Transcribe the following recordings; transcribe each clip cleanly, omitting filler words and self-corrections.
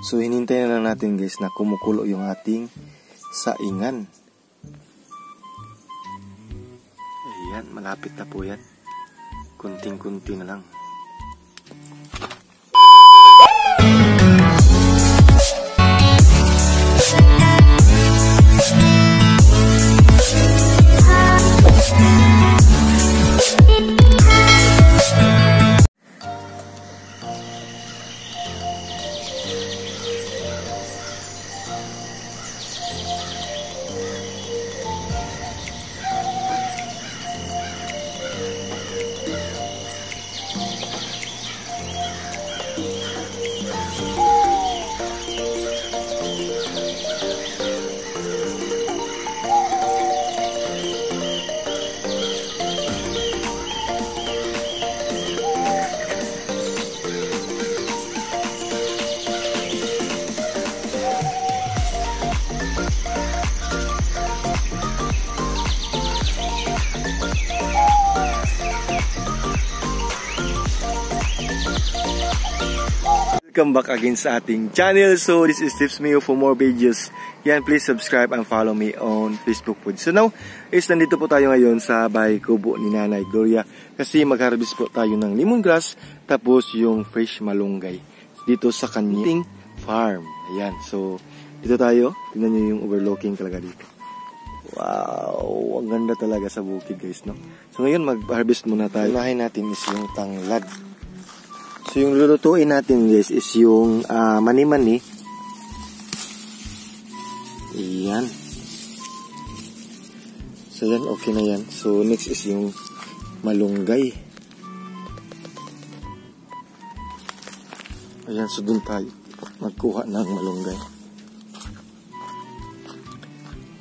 So hinintay na lang natin guys na kumukulo yung ating saingan. Ayan, malapit na po yan. Kunting-kunti na lang. Welcome back again sa ating channel. So this is Tips Mio. For more videos yan, please subscribe and follow me on Facebook po. So now is nandito po tayo ngayon sa bahay kubo ni Nanay Gloria kasi mag-harvest po tayo ng lemongrass tapos yung fresh malunggay dito sa kanyang farm. Ayan, so dito tayo, tingnan nyo yung overlooking talaga dito. Wow, ang ganda talaga sa bukid guys, no? So ngayon mag-harvest muna tayo. Unahin natin is yung tanglad. So yung lulutuin natin guys is yung mani-mani. Ayan. So yan, okay na yan. So next is yung malunggay. Ayan, so dun tayo magkuha ng malunggay.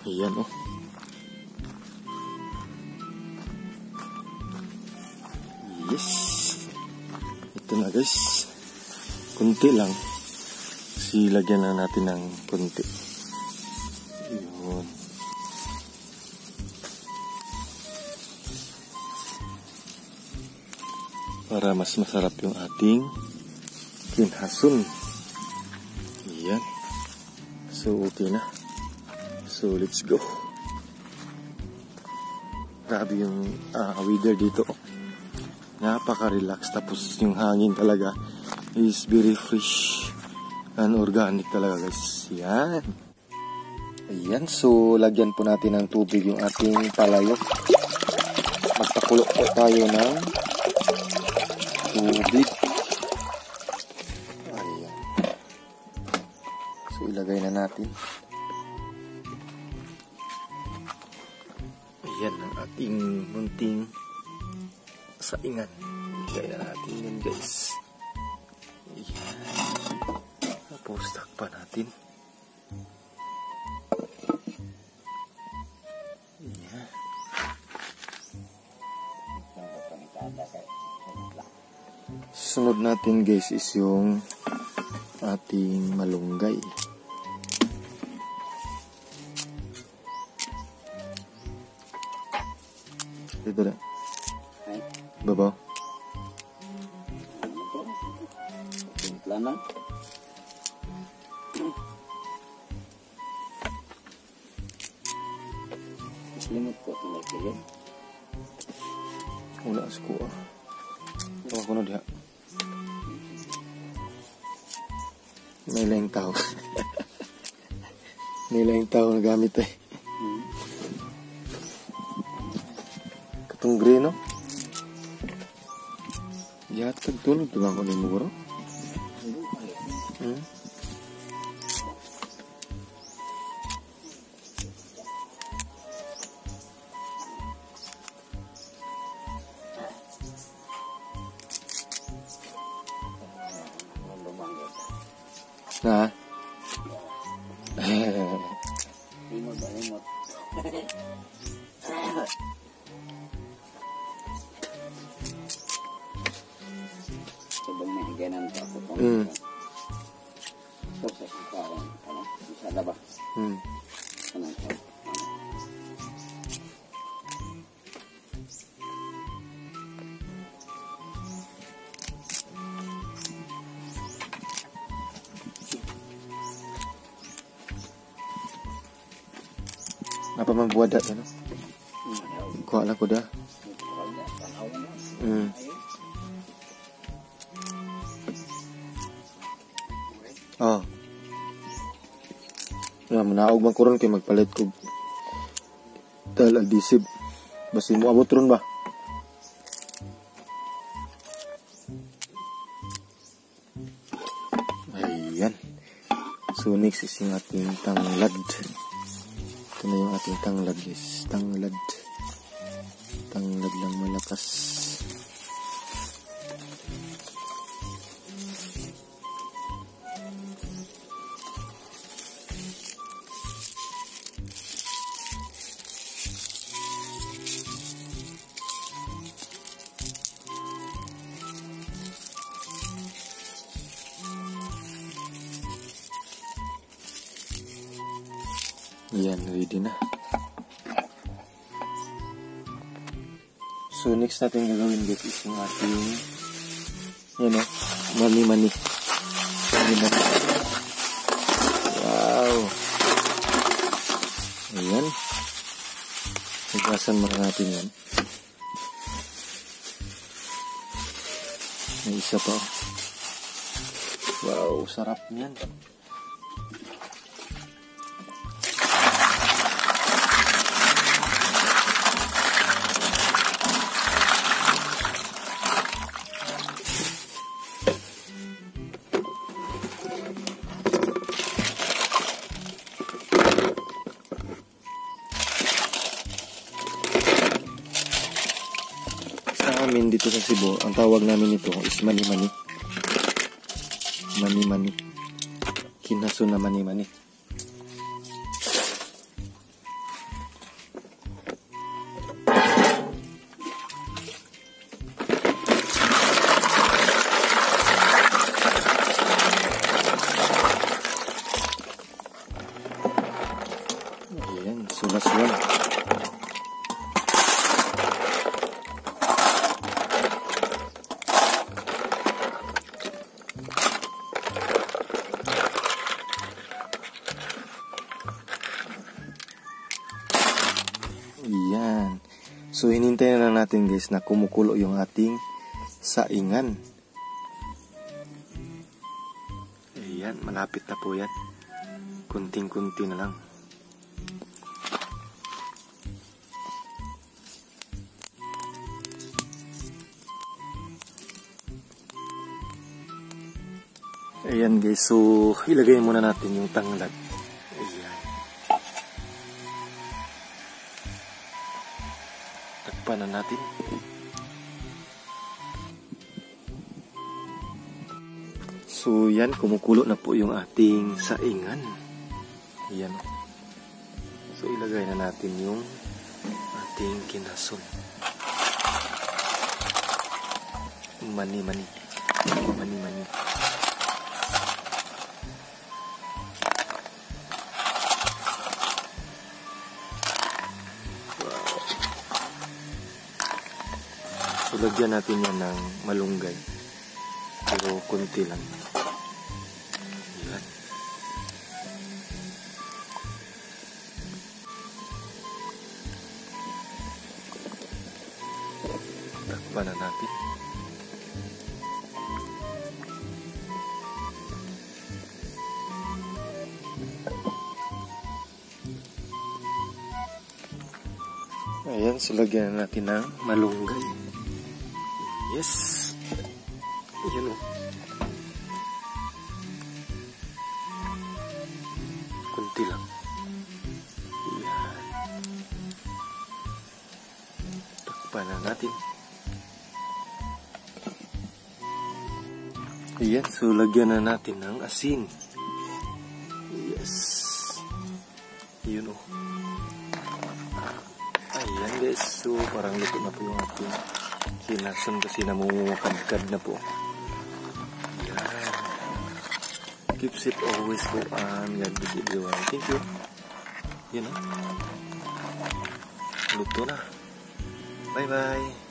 Ayan, oh. Yes. Ito na guys, kunti lang kasi lagyan na natin ng kunti. Yun. Para mas masarap yung ating kinhason. Yan. So okay na. So let's go. Grabe yung weather dito. Napaka-relax, tapos yung hangin talaga is very fresh and organic talaga guys. Yan. Ayan, so lagyan po natin ng tubig yung ating palayok. Magpakulo po tayo ng tubig. Ayan. So ilagay na natin. Ayan ang ating munting saingan. Ilagay na natin yan guys. Ayan. Tapos takpan natin. Ayan. Sunod natin guys is yung ating malunggay. Dito na. Babaw. Timpla na. Limot ko ito lagi. Wala sa kuha. Tawa ko na diha. May laing tao. May laing tao na gamit eh. Katong green, no? Yatag tulog diba ko ni mo bro? Na? Limot ba, limot? Sabang may higanan pa ako kung so sa parang ano, sa laba. Ano ito? Apa man buwadat ano? Kuha lang ko da. Oh. Ya, manaog man ko ron kay magpalit ko dahil adhesive. Basta mo abot ron ba? Ayan. So next is yung ating tanglad. Ito na yung ating tanglad guys. Tanglad. Tanglad lang malakas. Ayan, ready na. So, next natin gagawin guys is yung ating yan o, mani-mani. Mani-mani. Wow! Ayan. Nagkasan muna natin yan. May isa pa. Wow, sarap niyan. Amin dito sa Cebu, ang tawag namin ito is mani-mani. Mani-mani. Kinaso na mani-mani. Ayan, sulas-sulas. Ayan. So, hinintay na lang natin guys na kumukulo yung ating saingan. Ayan, malapit na po yan. Kunting-kunti na lang. Ayan guys, so ilagay muna natin yung tanglad. Ayan. Takpan na natin. So yan, kumukulo na po yung ating saingan. Ayan. So ilagay na natin yung ating kinason. Mani-mani. Mani-mani. So, lagyan natin yan ng malunggay. Pero, konti lang. Ayan. Takpan na natin. Ayan, so lagyan natin ng malunggay. Yes. Ayan o. Kunti lang. Ayan. Takpan na natin. Ayan, so lagyan na natin ng asin. Yes. Ayan o. Ayan guys, so parang luto na po yung ating kinason kasi namumukadkad na po. Yan. Keep safe always po and God bless everyone. Thank you. Yan o. Luto na. Bye bye.